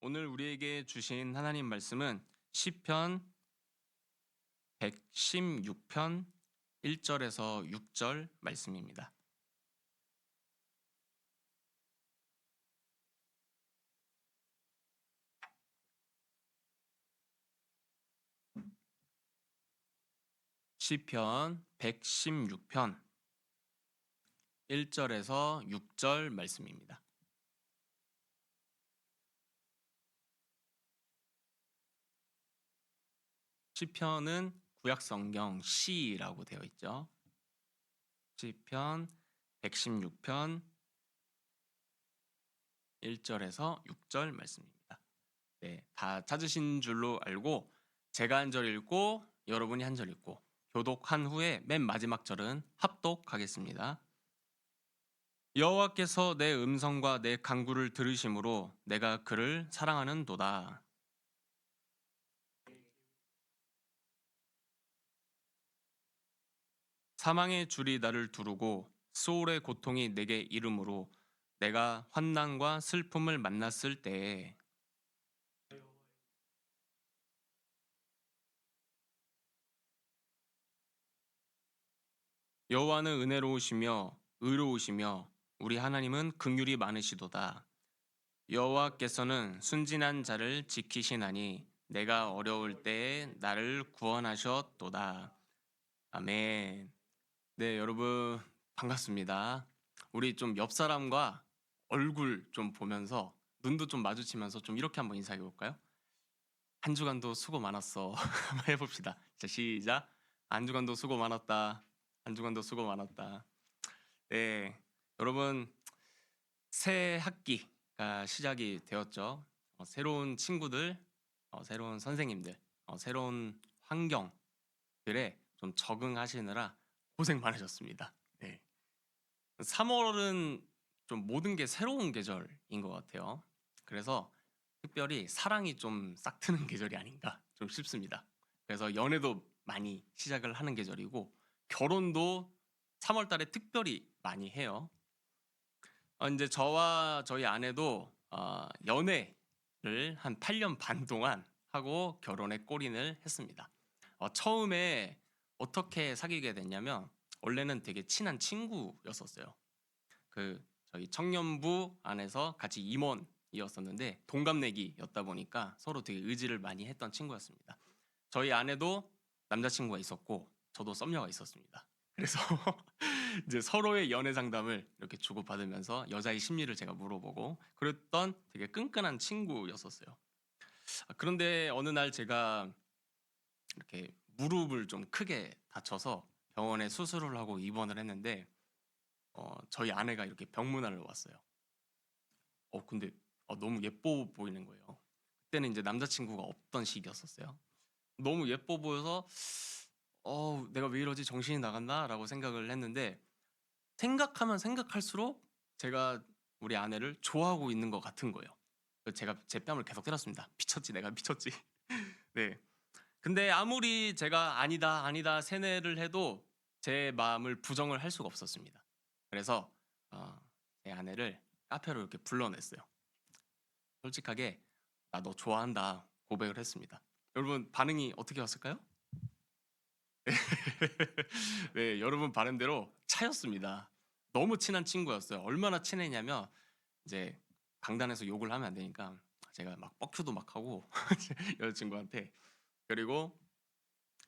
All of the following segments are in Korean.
오늘 우리에게 주신 하나님 말씀은 시편 116편 1절에서 6절 말씀입니다. 시편 116편 1절에서 6절 말씀입니다. 시편은 구약성경 시라고 되어 있죠. 시편 116편 1절에서 6절 말씀입니다. 네, 다 찾으신 줄로 알고 제가 한 절 읽고 여러분이 한 절 읽고 교독한 후에 맨 마지막 절은 합독하겠습니다. 여호와께서 내 음성과 내 간구를 들으심으로 내가 그를 사랑하는도다. 사망의 줄이 나를 두르고 소울의 고통이 내게 이름으로 내가 환난과 슬픔을 만났을 때에 여호와는 은혜로우시며 의로우시며 우리 하나님은 긍휼이 많으시도다. 여호와께서는 순진한 자를 지키시나니 내가 어려울 때에 나를 구원하셨도다. 아멘. 네, 여러분 반갑습니다. 우리 좀 옆 사람과 얼굴 좀 보면서 눈도 좀 마주치면서 좀 이렇게 한번 인사해 볼까요? 한 주간도 수고 많았어. 한번 해봅시다. 자, 시작. 한 주간도 수고 많았다. 한 주간도 수고 많았다. 네, 여러분 새 학기가 시작이 되었죠. 새로운 친구들, 새로운 선생님들, 새로운 환경들에 좀 적응하시느라 고생 많으셨습니다. 네. 3월은 좀 모든 게 새로운 계절인 것 같아요. 그래서 특별히 사랑이 좀 싹 트는 계절이 아닌가 좀 싶습니다. 그래서 연애도 많이 시작을 하는 계절이고 결혼도 3월 달에 특별히 많이 해요. 이제 저와 저희 아내도 연애를 한 8년 반 동안 하고 결혼에 골인을 했습니다. 처음에 어떻게 사귀게 됐냐면 원래는 되게 친한 친구였었어요. 저희 청년부 안에서 같이 임원이었었는데 동갑내기였다 보니까 서로 되게 의지를 많이 했던 친구였습니다. 저희 아내도 남자친구가 있었고 저도 썸녀가 있었습니다. 그래서 이제 서로의 연애 상담을 이렇게 주고받으면서 여자의 심리를 제가 물어보고 그랬던 되게 끈끈한 친구였었어요. 그런데 어느 날 제가 이렇게 무릎을 좀 크게 다쳐서 병원에 수술을 하고 입원을 했는데 저희 아내가 이렇게 병문안을 왔어요. 근데 너무 예뻐 보이는 거예요. 그때는 이제 남자친구가 없던 시기였었어요. 너무 예뻐 보여서 내가 왜 이러지? 정신이 나갔나라고 생각을 했는데 생각하면 생각할수록 제가 우리 아내를 좋아하고 있는 것 같은 거예요. 그래서 제가 제 뺨을 계속 때렸습니다. 미쳤지, 내가 미쳤지. 네. 근데 아무리 제가 아니다, 아니다 세뇌를 해도 제 마음을 부정을 할 수가 없었습니다. 그래서 제 아내를 카페로 이렇게 불러냈어요. 솔직하게 나 너 좋아한다 고백을 했습니다. 여러분 반응이 어떻게 왔을까요? 네, 여러분 반응대로 차였습니다. 너무 친한 친구였어요. 얼마나 친했냐면 이제 강단에서 욕을 하면 안 되니까 제가 막 뻑큐도 막 하고 여자친구한테 그리고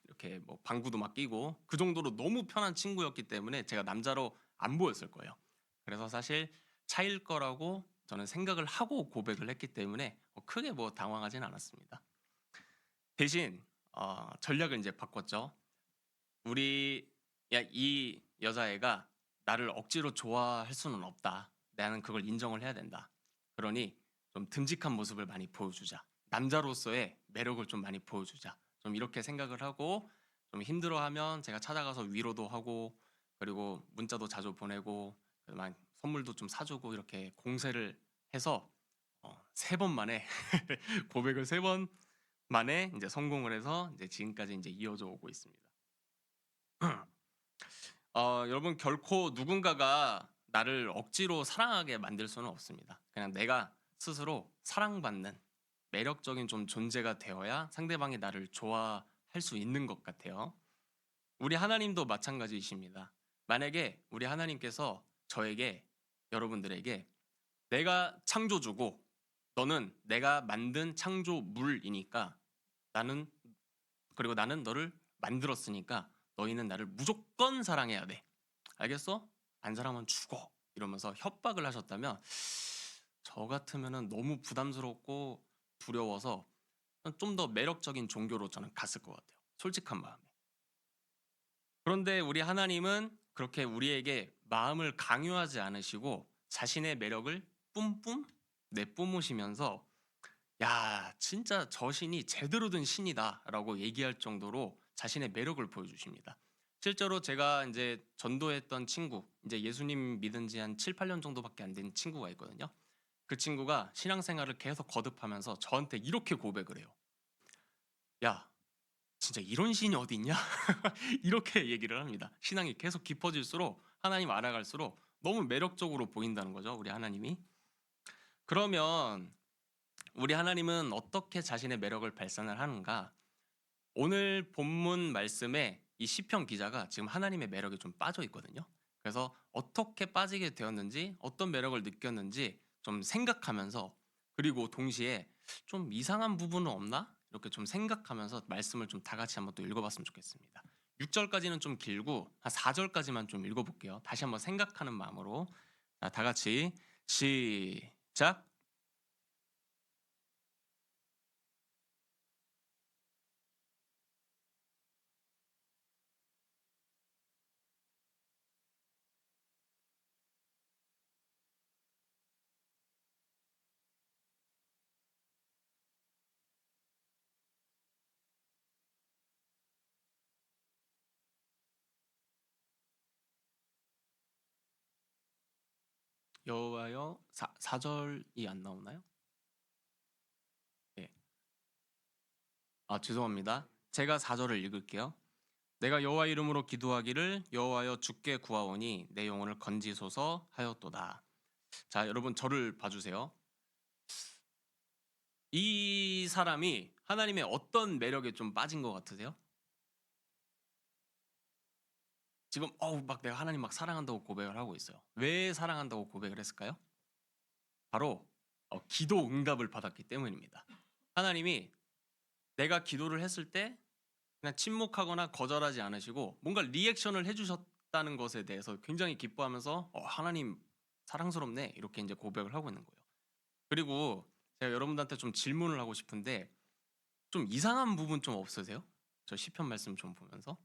이렇게 뭐 방구도 막 끼고 그 정도로 너무 편한 친구였기 때문에 제가 남자로 안 보였을 거예요. 그래서 사실 차일 거라고 저는 생각을 하고 고백을 했기 때문에 크게 뭐 당황하진 않았습니다. 대신 전략을 이제 바꿨죠. 이 여자애가 나를 억지로 좋아할 수는 없다. 나는 그걸 인정을 해야 된다. 그러니 좀 듬직한 모습을 많이 보여주자. 남자로서의 매력을 좀 많이 보여주자. 좀 이렇게 생각을 하고 좀 힘들어하면 제가 찾아가서 위로도 하고 그리고 문자도 자주 보내고 그다음에 선물도 좀 사주고 이렇게 공세를 해서 3번 만에 고백을 3번 만에 이제 성공을 해서 이제 지금까지 이제 이어져 오고 있습니다. 여러분 결코 누군가가 나를 억지로 사랑하게 만들 수는 없습니다. 그냥 내가 스스로 사랑받는 매력적인 좀 존재가 되어야 상대방이 나를 좋아할 수 있는 것 같아요. 우리 하나님도 마찬가지이십니다. 만약에 우리 하나님께서 저에게 여러분들에게 내가 창조주고 너는 내가 만든 창조물이니까 나는 그리고 나는 너를 만들었으니까 너희는 나를 무조건 사랑해야 돼. 알겠어? 안 사랑하면 죽어. 이러면서 협박을 하셨다면 저 같으면은 너무 부담스럽고 두려워서 좀 더 매력적인 종교로 저는 갔을 것 같아요. 솔직한 마음에. 그런데 우리 하나님은 그렇게 우리에게 마음을 강요하지 않으시고 자신의 매력을 뿜뿜 내뿜으시면서 야, 진짜 저 신이 제대로 된 신이다라고 얘기할 정도로 자신의 매력을 보여주십니다. 실제로 제가 이제 전도했던 친구, 이제 예수님 믿은 지 한 7, 8년 정도밖에 안 된 친구가 있거든요. 그 친구가 신앙생활을 계속 거듭하면서 저한테 이렇게 고백을 해요. 야, 진짜 이런 신이 어디 있냐? 이렇게 얘기를 합니다. 신앙이 계속 깊어질수록 하나님 알아갈수록 너무 매력적으로 보인다는 거죠, 우리 하나님이. 그러면 우리 하나님은 어떻게 자신의 매력을 발산을 하는가? 오늘 본문 말씀에 이 시편 기자가 지금 하나님의 매력에 좀 빠져 있거든요. 그래서 어떻게 빠지게 되었는지, 어떤 매력을 느꼈는지 좀 생각하면서 그리고 동시에 좀 이상한 부분은 없나? 이렇게 좀 생각하면서 말씀을 좀 다 같이 한번 또 읽어봤으면 좋겠습니다. 6절까지는 좀 길고 한 4절까지만 좀 읽어볼게요. 다시 한번 생각하는 마음으로 다 같이 시작. 여호와여 4절이 안 나오나요? 네. 아, 죄송합니다. 제가 4절을 읽을게요. 내가 여호와 이름으로 기도하기를 여호와여 주께 구하오니 내 영혼을 건지소서 하였도다. 자, 여러분 저를 봐주세요. 이 사람이 하나님의 어떤 매력에 좀 빠진 것 같으세요? 지금 막 내가 하나님 막 사랑한다고 고백을 하고 있어요. 왜 사랑한다고 고백을 했을까요? 바로 기도 응답을 받았기 때문입니다. 하나님이 내가 기도를 했을 때 그냥 침묵하거나 거절하지 않으시고 뭔가 리액션을 해주셨다는 것에 대해서 굉장히 기뻐하면서 하나님 사랑스럽네 이렇게 이제 고백을 하고 있는 거예요. 그리고 제가 여러분들한테 좀 질문을 하고 싶은데 좀 이상한 부분 좀 없으세요? 저 시편 말씀 좀 보면서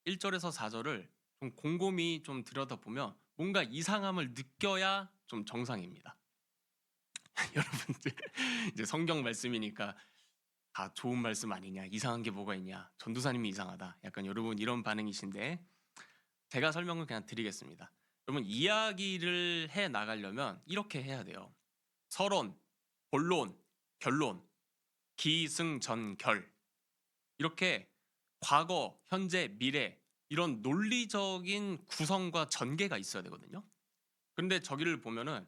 1절에서 4절을 좀 곰곰이 좀 들여다보면 뭔가 이상함을 느껴야 좀 정상입니다. 여러분들 이제 성경 말씀이니까 다 좋은 말씀 아니냐, 이상한 게 뭐가 있냐, 전도사님이 이상하다, 약간 여러분 이런 반응이신데 제가 설명을 그냥 드리겠습니다. 여러분 이야기를 해 나가려면 이렇게 해야 돼요. 서론, 본론, 결론, 기승전결 이렇게 과거, 현재, 미래 이런 논리적인 구성과 전개가 있어야 되거든요. 근데 저기를 보면은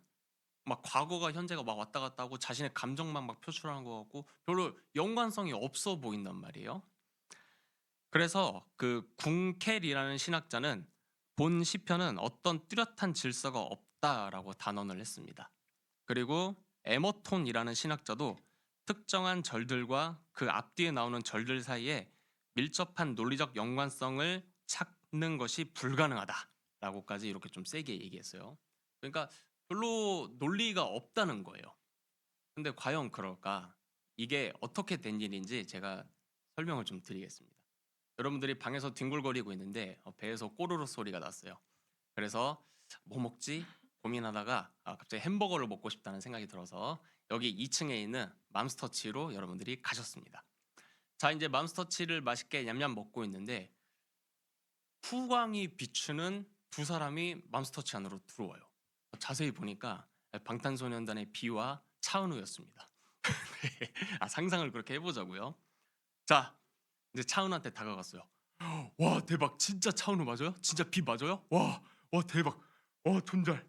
막 과거가 현재가 막 왔다 갔다 하고 자신의 감정만 막 표출하는 것 같고 별로 연관성이 없어 보인단 말이에요. 그래서 그 궁켈이라는 신학자는 본 시편은 어떤 뚜렷한 질서가 없다라고 단언을 했습니다. 그리고 에머톤이라는 신학자도 특정한 절들과 그 앞뒤에 나오는 절들 사이에 밀접한 논리적 연관성을 찾는 것이 불가능하다라고까지 이렇게 좀 세게 얘기했어요. 그러니까 별로 논리가 없다는 거예요. 근데 과연 그럴까? 이게 어떻게 된 일인지 제가 설명을 좀 드리겠습니다. 여러분들이 방에서 뒹굴거리고 있는데 배에서 꼬르륵 소리가 났어요. 그래서 뭐 먹지? 고민하다가 갑자기 햄버거를 먹고 싶다는 생각이 들어서 여기 2층에 있는 맘스터치로 여러분들이 가셨습니다. 자, 이제 맘스터치를 맛있게 냠냠 먹고 있는데 후광이 비추는 두 사람이 맘스터치 안으로 들어와요. 자세히 보니까 방탄소년단의 비와 차은우였습니다. 상상을 그렇게 해보자고요. 자, 이제 차은우한테 다가갔어요. 와, 대박. 진짜 차은우 맞아요? 진짜 비 맞아요? 와, 대박. 와, 존잘.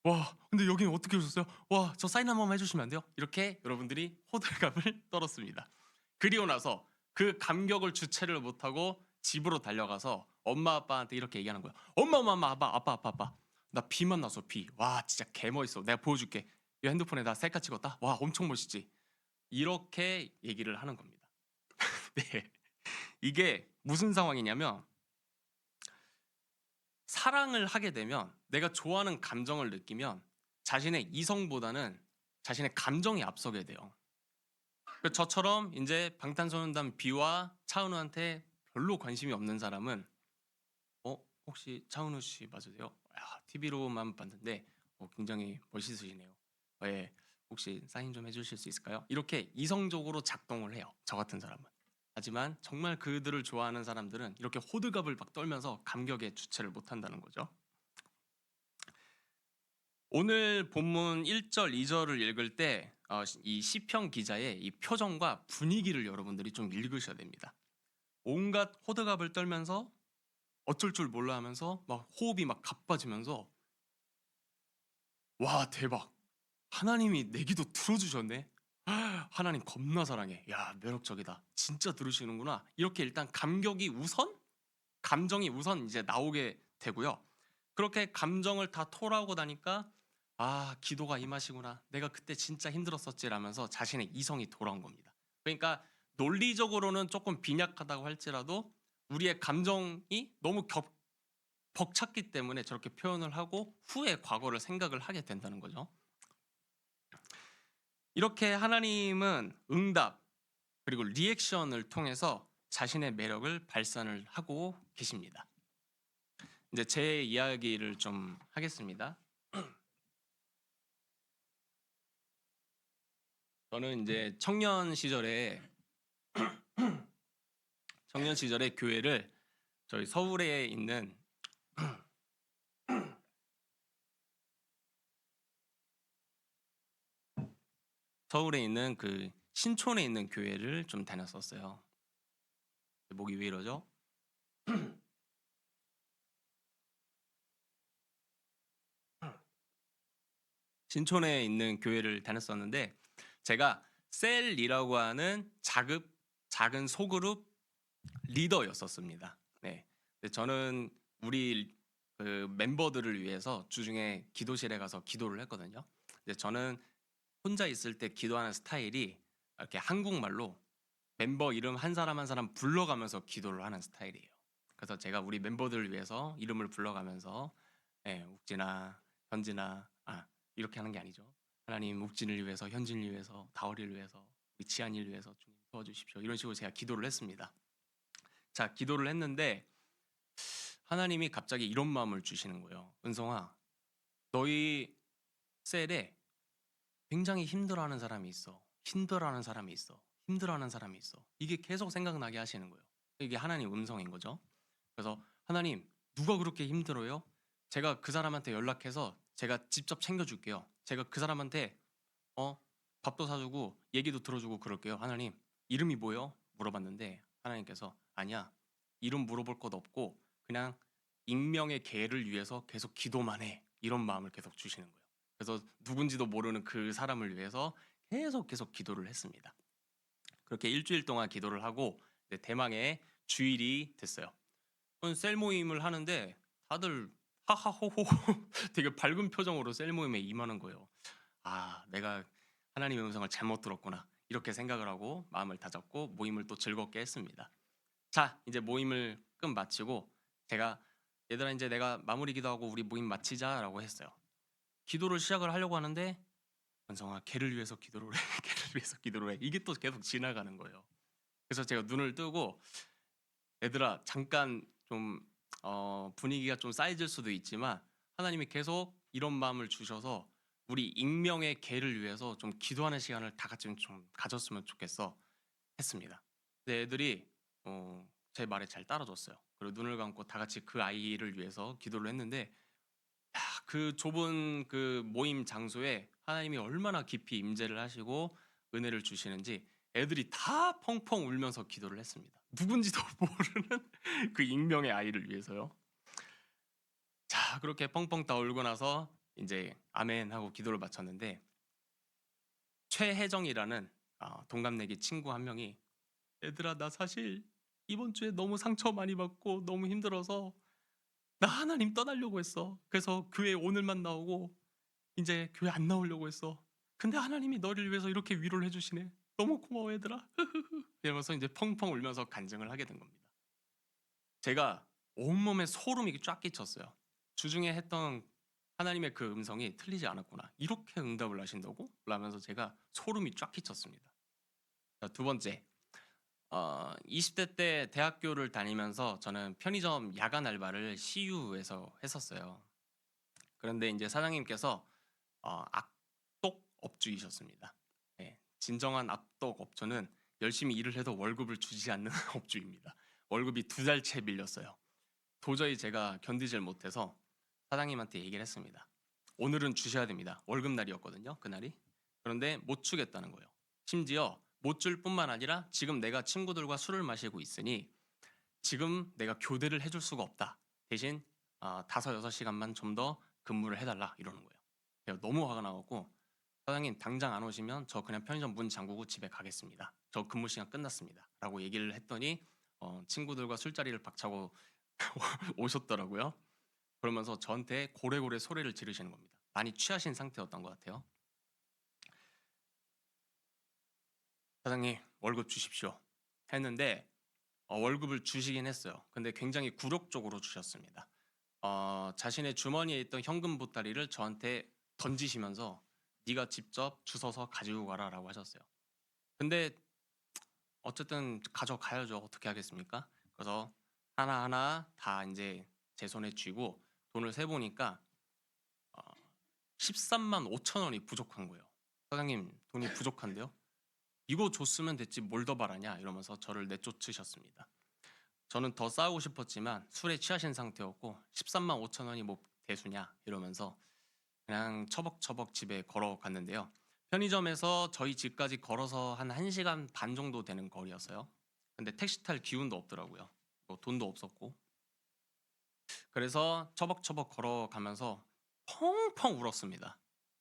와, 근데 여기는 어떻게 오셨어요? 와, 저 사인 한 번만 해주시면 안 돼요? 이렇게 여러분들이 호들갑을 떨었습니다. 그리고 나서 그 감격을 주체를 못하고 집으로 달려가서 엄마 아빠한테 이렇게 얘기하는 거예요. 엄마 아빠 나 비만 나서 비. 와, 진짜 개 멋있어. 내가 보여줄게. 이 핸드폰에 나 셀카 찍었다. 와, 엄청 멋있지. 이렇게 얘기를 하는 겁니다. 네. 이게 무슨 상황이냐면 사랑을 하게 되면 내가 좋아하는 감정을 느끼면 자신의 이성보다는 자신의 감정이 앞서게 돼요. 저처럼 이제 방탄소년단 비와 차은우한테 별로 관심이 없는 사람은 혹시 차은우 씨 맞으세요? TV로만 봤는데 굉장히 멋있으시네요. 예, 혹시 사인 좀 해주실 수 있을까요? 이렇게 이성적으로 작동을 해요. 저 같은 사람은. 하지만 정말 그들을 좋아하는 사람들은 이렇게 호들갑을 막 떨면서 감격에 주체를 못한다는 거죠. 오늘 본문 1절, 2절을 읽을 때 이 시편 기자의 이 표정과 분위기를 여러분들이 좀 읽으셔야 됩니다. 온갖 호들갑을 떨면서 어쩔 줄 몰라 하면서 막 호흡이 막 가빠지면서 와, 대박. 하나님이 내 기도 들어주셨네. 하나님 겁나 사랑해. 야, 매력적이다. 진짜 들으시는구나. 이렇게 일단 감정이 우선 이제 나오게 되고요. 그렇게 감정을 다 토하고 나니까 기도가 이 맛이구나. 내가 그때 진짜 힘들었었지라면서 자신의 이성이 돌아온 겁니다. 그러니까 논리적으로는 조금 빈약하다고 할지라도 우리의 감정이 너무 벅찼기 때문에 저렇게 표현을 하고 후에 과거를 생각을 하게 된다는 거죠. 이렇게 하나님은 응답 그리고 리액션을 통해서 자신의 매력을 발산을 하고 계십니다. 이제 제 이야기를 좀 하겠습니다. 저는 이제 청년 시절에 교회를 저희 서울에 있는 그 신촌에 있는 교회를 좀 다녔었어요. 목이 왜 이러죠? 신촌에 있는 교회를 다녔었는데 제가 셀이라고 하는 작은 소그룹 리더였었습니다. 네. 저는 우리 그 멤버들을 위해서 주중에 기도실에 가서 기도를 했거든요. 근데 저는 혼자 있을 때 기도하는 스타일이 이렇게 한국말로 멤버 이름 한 사람 한 사람 불러가면서 기도를 하는 스타일이에요. 그래서 제가 우리 멤버들을 위해서 이름을 불러가면서 욱진아, 현진아, 이렇게 하는 게 아니죠. 하나님 욱진을 위해서, 현진을 위해서, 다월이를 위해서, 우리 지한이를 위해서 주님 도와주십시오. 이런 식으로 제가 기도를 했습니다. 자, 기도를 했는데 하나님이 갑자기 이런 마음을 주시는 거예요. 은성아, 너희 셀에 굉장히 힘들어하는 사람이 있어. 힘들어하는 사람이 있어. 힘들어하는 사람이 있어. 이게 계속 생각나게 하시는 거예요. 이게 하나님 음성인 거죠. 그래서 하나님, 누가 그렇게 힘들어요? 제가 그 사람한테 연락해서 제가 직접 챙겨줄게요. 제가 그 사람한테 밥도 사주고 얘기도 들어주고 그럴게요. 하나님, 이름이 뭐예요? 물어봤는데 하나님께서 아니야. 이름 물어볼 것 없고 그냥 익명의 계를 위해서 계속 기도만 해. 이런 마음을 계속 주시는 거예요. 그래서 누군지도 모르는 그 사람을 위해서 계속 기도를 했습니다. 그렇게 일주일 동안 기도를 하고 대망의 주일이 됐어요. 셀 모임을 하는데 다들 하하호호 되게 밝은 표정으로 셀 모임에 임하는 거예요. 내가 하나님의 음성을 잘못 들었구나. 이렇게 생각을 하고 마음을 다잡고 모임을 또 즐겁게 했습니다. 자, 이제 모임을 끝 마치고 제가 얘들아 이제 내가 마무리 기도하고 우리 모임 마치자라고 했어요. 기도를 시작을 하려고 하는데 원성아 걔를 위해서 기도를 해. 걔를 위해서 기도를 해. 이게 또 계속 지나가는 거예요. 그래서 제가 눈을 뜨고 얘들아 잠깐 좀 분위기가 좀 쌓여질 수도 있지만 하나님이 계속 이런 마음을 주셔서 우리 익명의 개를 위해서 좀 기도하는 시간을 다 같이 좀 가졌으면 좋겠어 했습니다. 근데 애들이 제 말에 잘 따라줬어요. 그리고 눈을 감고 다 같이 그 아이를 위해서 기도를 했는데 그 좁은 그 모임 장소에 하나님이 얼마나 깊이 임재를 하시고 은혜를 주시는지 애들이 다 펑펑 울면서 기도를 했습니다. 누군지도 모르는 그 익명의 아이를 위해서요. 자, 그렇게 펑펑 다 울고 나서 이제 아멘 하고 기도를 마쳤는데 최혜정이라는 동갑내기 친구 한 명이 얘들아 나 사실 이번 주에 너무 상처 많이 받고 너무 힘들어서 나 하나님 떠나려고 했어. 그래서 교회 오늘만 나오고 이제 교회 안 나오려고 했어. 근데 하나님이 너를 위해서 이렇게 위로를 해주시네. 너무 고마워 얘들아. 이러면서 이제 펑펑 울면서 간증을 하게 된 겁니다. 제가 온몸에 소름이 쫙 끼쳤어요. 주중에 했던 하나님의 그 음성이 틀리지 않았구나. 이렇게 응답을 하신다고? 라면서 제가 소름이 쫙 끼쳤습니다. 자, 두 번째, 20대 때 대학교를 다니면서 저는 편의점 야간 알바를 CU에서 했었어요. 그런데 이제 사장님께서 악독 업주이셨습니다. 네, 진정한 악독 업주는 열심히 일을 해도 월급을 주지 않는 업주입니다. 월급이 2달째 밀렸어요. 도저히 제가 견디질 못해서 사장님한테 얘기를 했습니다. 오늘은 주셔야 됩니다. 월급날이었거든요, 그날이. 그런데 못 주겠다는 거예요. 심지어 못 줄 뿐만 아니라 지금 내가 친구들과 술을 마시고 있으니 지금 내가 교대를 해줄 수가 없다. 대신 5-6시간만 좀 더 근무를 해달라 이러는 거예요. 제가 너무 화가 나갖고 사장님 당장 안 오시면 저 그냥 편의점 문 잠그고 집에 가겠습니다. 저 근무 시간 끝났습니다. 라고 얘기를 했더니 친구들과 술자리를 박차고 오셨더라고요. 그러면서 저한테 고래고래 소리를 지르시는 겁니다. 많이 취하신 상태였던 것 같아요. 사장님 월급 주십시오 했는데 월급을 주시긴 했어요. 근데 굉장히 굴욕적으로 주셨습니다. 자신의 주머니에 있던 현금 보따리를 저한테 던지시면서 네가 직접 주워서 가지고 가라라고 하셨어요. 근데 어쨌든 가져가야죠. 어떻게 하겠습니까? 그래서 하나하나 다 이제 제 손에 쥐고 돈을 세보니까 13만 5천 원이 부족한 거예요. 사장님 돈이 부족한데요? 이거 줬으면 됐지 뭘 더 바라냐 이러면서 저를 내쫓으셨습니다. 저는 더 싸우고 싶었지만 술에 취하신 상태였고 13만 5천 원이 뭐 대수냐 이러면서 그냥 처벅처벅 집에 걸어갔는데요. 편의점에서 저희 집까지 걸어서 한 1시간 반 정도 되는 거리였어요. 근데 택시 탈 기운도 없더라고요. 뭐 돈도 없었고. 그래서 처벅처벅 걸어가면서 펑펑 울었습니다.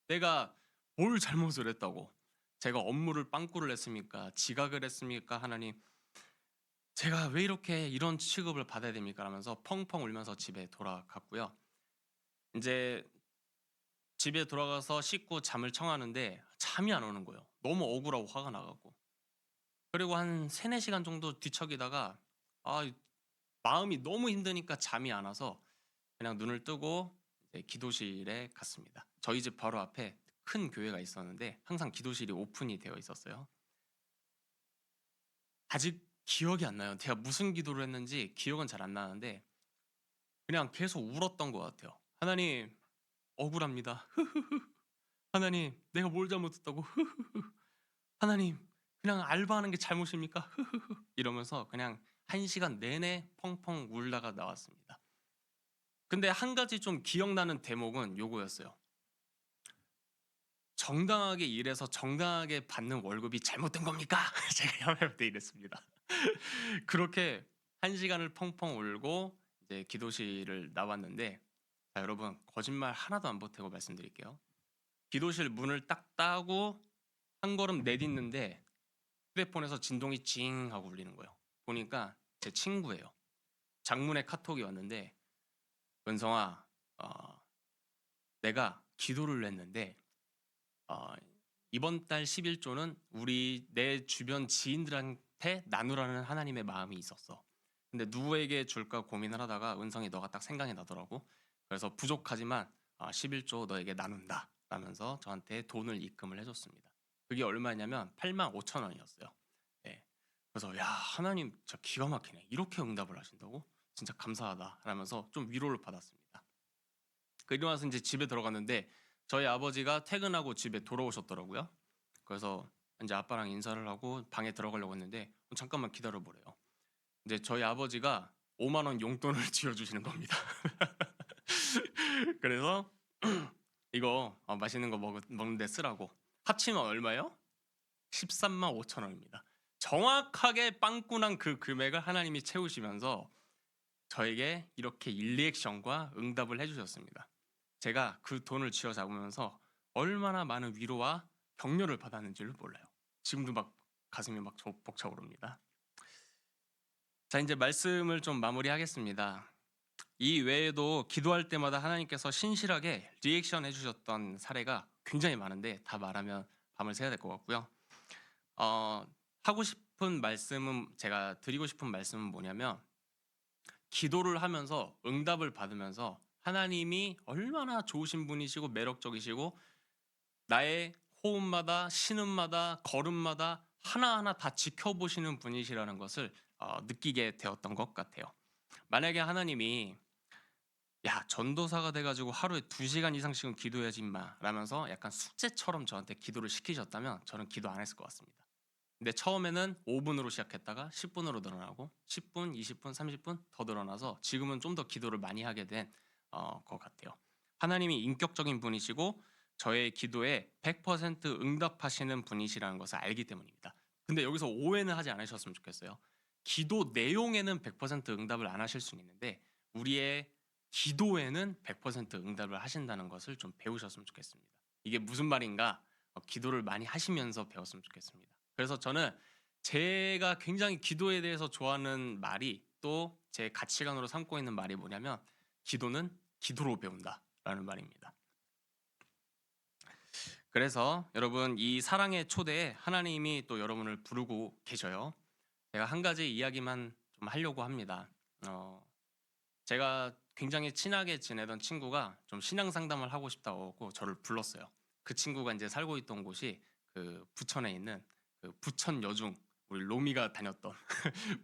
내가 뭘 잘못을 했다고. 제가 업무를 빵꾸를 냈습니까? 지각을 했습니까? 하나님. 제가 왜 이렇게 이런 취급을 받아야 됩니까? 라면서 펑펑 울면서 집에 돌아갔고요. 이제 집에 돌아가서 씻고 잠을 청하는데 잠이 안 오는 거예요. 너무 억울하고 화가 나갖고. 그리고 한 3-4시간 정도 뒤척이다가 마음이 너무 힘드니까 잠이 안 와서 그냥 눈을 뜨고 이제 기도실에 갔습니다. 저희 집 바로 앞에 큰 교회가 있었는데 항상 기도실이 오픈이 되어 있었어요. 아직 기억이 안 나요. 제가 무슨 기도를 했는지 기억은 잘 안 나는데 그냥 계속 울었던 것 같아요. 하나님 억울합니다. 하나님 내가 뭘 잘못했다고. 하나님 그냥 알바하는 게 잘못입니까? 이러면서 그냥 1시간 내내 펑펑 울다가 나왔습니다. 근데 한 가지 좀 기억나는 대목은 요거였어요. 정당하게 일해서 정당하게 받는 월급이 잘못된 겁니까? 제가 야매할 때 이랬습니다. 그렇게 1시간을 펑펑 울고 이제 기도실을 나왔는데 자, 여러분 거짓말 하나도 안 보태고 말씀드릴게요. 기도실 문을 딱 따고 한 걸음 내딛는데 휴대폰에서 진동이 징 하고 울리는 거예요. 보니까 제 친구예요. 장문의 카톡이 왔는데 은성아 내가 기도를 했는데 이번 달 11조는 내 주변 지인들한테 나누라는 하나님의 마음이 있었어. 근데 누구에게 줄까 고민을 하다가 은성이 너가 딱 생각이 나더라고. 그래서 부족하지만 11조 너에게 나눈다 라면서 저한테 돈을 입금을 해줬습니다. 그게 얼마냐면 8만 5천 원이었어요. 네. 그래서 야 하나님 진짜 기가 막히네. 이렇게 응답을 하신다고? 진짜 감사하다 라면서 좀 위로를 받았습니다. 그리고 나서 이제 집에 들어갔는데 저희 아버지가 퇴근하고 집에 돌아오셨더라고요. 그래서 이제 아빠랑 인사를 하고 방에 들어가려고 했는데 잠깐만 기다려보래요. 이제 저희 아버지가 5만 원 용돈을 쥐어주시는 겁니다. 그래서 이거 맛있는 거 먹는데 쓰라고. 합치면 얼마요? 13만 5천 원입니다. 정확하게 빵꾸난 그 금액을 하나님이 채우시면서 저에게 이렇게 일리액션과 응답을 해주셨습니다. 제가 그 돈을 쥐어잡으면서 얼마나 많은 위로와 격려를 받았는지를 몰라요. 지금도 막 가슴이 막 벅차오릅니다. 자, 이제 말씀을 좀 마무리하겠습니다. 이 외에도 기도할 때마다 하나님께서 신실하게 리액션 해주셨던 사례가 굉장히 많은데 다 말하면 밤을 새야 될 것 같고요. 하고 싶은 말씀은 제가 드리고 싶은 말씀은 뭐냐면 기도를 하면서 응답을 받으면서 하나님이 얼마나 좋으신 분이시고 매력적이시고 나의 호흡마다 신음마다 걸음마다 하나하나 다 지켜보시는 분이시라는 것을 느끼게 되었던 것 같아요. 만약에 하나님이 야 전도사가 돼가지고 하루에 2시간 이상씩은 기도해야지 임마 라면서 약간 숙제처럼 저한테 기도를 시키셨다면 저는 기도 안 했을 것 같습니다. 근데 처음에는 5분으로 시작했다가 10분으로 늘어나고 10분, 20분, 30분 더 늘어나서 지금은 좀 더 기도를 많이 하게 된 것 같아요. 하나님이 인격적인 분이시고 저의 기도에 100% 응답하시는 분이시라는 것을 알기 때문입니다. 근데 여기서 오해는 하지 않으셨으면 좋겠어요. 기도 내용에는 100% 응답을 안 하실 수는 있는데 우리의 기도에는 100% 응답을 하신다는 것을 좀 배우셨으면 좋겠습니다. 이게 무슨 말인가? 기도를 많이 하시면서 배웠으면 좋겠습니다. 그래서 저는 제가 굉장히 기도에 대해서 좋아하는 말이 또 제 가치관으로 삼고 있는 말이 뭐냐면 기도는 기도로 배운다라는 말입니다. 그래서 여러분 이 사랑의 초대에 하나님이 또 여러분을 부르고 계셔요. 제가 한 가지 이야기만 좀 하려고 합니다. 제가 굉장히 친하게 지내던 친구가 좀 신앙 상담을 하고 싶다고 저를 불렀어요. 그 친구가 이제 살고 있던 곳이 그 부천에 있는 그 부천 여중 우리 로미가 다녔던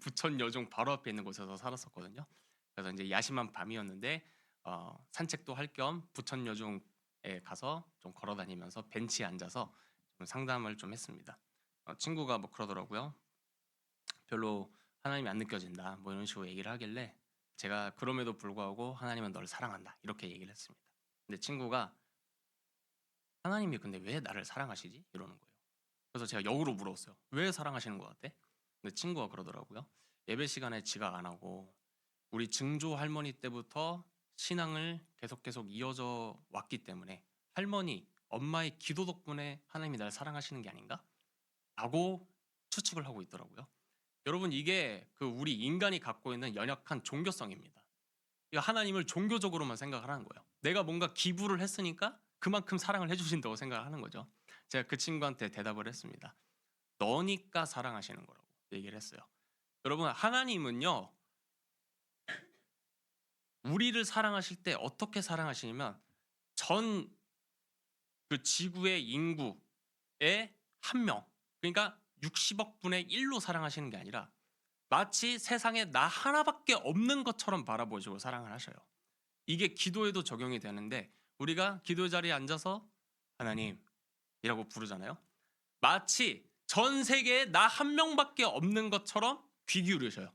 부천 여중 바로 앞에 있는 곳에서 살았었거든요. 그래서 이제 야심한 밤이었는데 산책도 할 겸 부천 여중에 가서 좀 걸어 다니면서 벤치에 앉아서 좀 상담을 좀 했습니다. 친구가 뭐 그러더라고요. 별로 하나님이 안 느껴진다. 뭐 이런 식으로 얘기를 하길래 제가 그럼에도 불구하고 하나님은 널 사랑한다. 이렇게 얘기를 했습니다. 근데 친구가 하나님이 근데 왜 나를 사랑하시지? 이러는 거예요. 그래서 제가 역으로 물었어요. 왜 사랑하시는 것 같아? 근데 친구가 그러더라고요. 예배 시간에 지각 안 하고 우리 증조 할머니 때부터 신앙을 계속 이어져 왔기 때문에 할머니, 엄마의 기도 덕분에 하나님이 날 사랑하시는 게 아닌가? 라고 추측을 하고 있더라고요. 여러분 이게 그 우리 인간이 갖고 있는 연약한 종교성입니다. 이거 하나님을 종교적으로만 생각을 하는 거예요. 내가 뭔가 기부를 했으니까 그만큼 사랑을 해주신다고 생각을 하는 거죠. 제가 그 친구한테 대답을 했습니다. 너니까 사랑하시는 거라고 얘기를 했어요. 여러분 하나님은요 우리를 사랑하실 때 어떻게 사랑하시냐면 전 그 지구의 인구의 한 명, 그러니까 60억 분의 1로 사랑하시는 게 아니라 마치 세상에 나 하나밖에 없는 것처럼 바라보시고 사랑을 하셔요. 이게 기도에도 적용이 되는데 우리가 기도 자리에 앉아서 하나님이라고 부르잖아요. 마치 전 세계에 나 한 명밖에 없는 것처럼 귀 기울이셔요.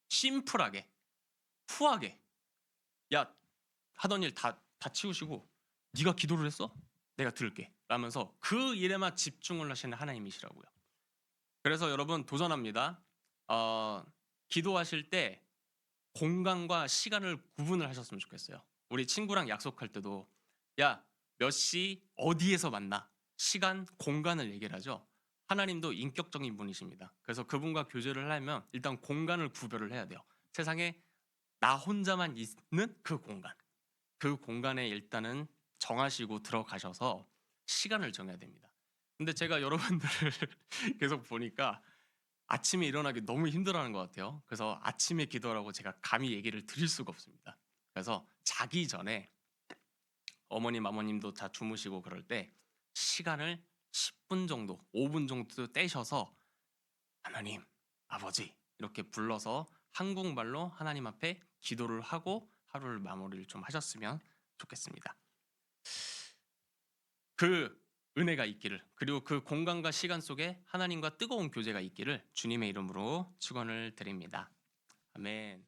심플하게, 후하게. 야, 하던 일 다 치우시고 네가 기도를 했어? 내가 들을게. 라면서 그 일에만 집중을 하시는 하나님이시라고요. 그래서 여러분 도전합니다. 기도하실 때 공간과 시간을 구분을 하셨으면 좋겠어요. 우리 친구랑 약속할 때도 야, 몇 시 어디에서 만나? 시간, 공간을 얘기를 하죠. 하나님도 인격적인 분이십니다. 그래서 그분과 교제를 하려면 일단 공간을 구별을 해야 돼요. 세상에 나 혼자만 있는 그 공간. 그 공간에 일단은 정하시고 들어가셔서 시간을 정해야 됩니다. 근데 제가 여러분들을 계속 보니까 아침에 일어나기 너무 힘들어하는 것 같아요. 그래서 아침에 기도라고 제가 감히 얘기를 드릴 수가 없습니다. 그래서 자기 전에 어머님, 아버님도 다 주무시고 그럴 때 시간을 10분 정도, 5분 정도 떼셔서 하나님, 아버지 이렇게 불러서 한국말로 하나님 앞에 기도를 하고 하루를 마무리를 좀 하셨으면 좋겠습니다. 그 은혜가 있기를 그리고 그 공간과 시간 속에 하나님과 뜨거운 교제가 있기를 주님의 이름으로 축원을 드립니다. 아멘.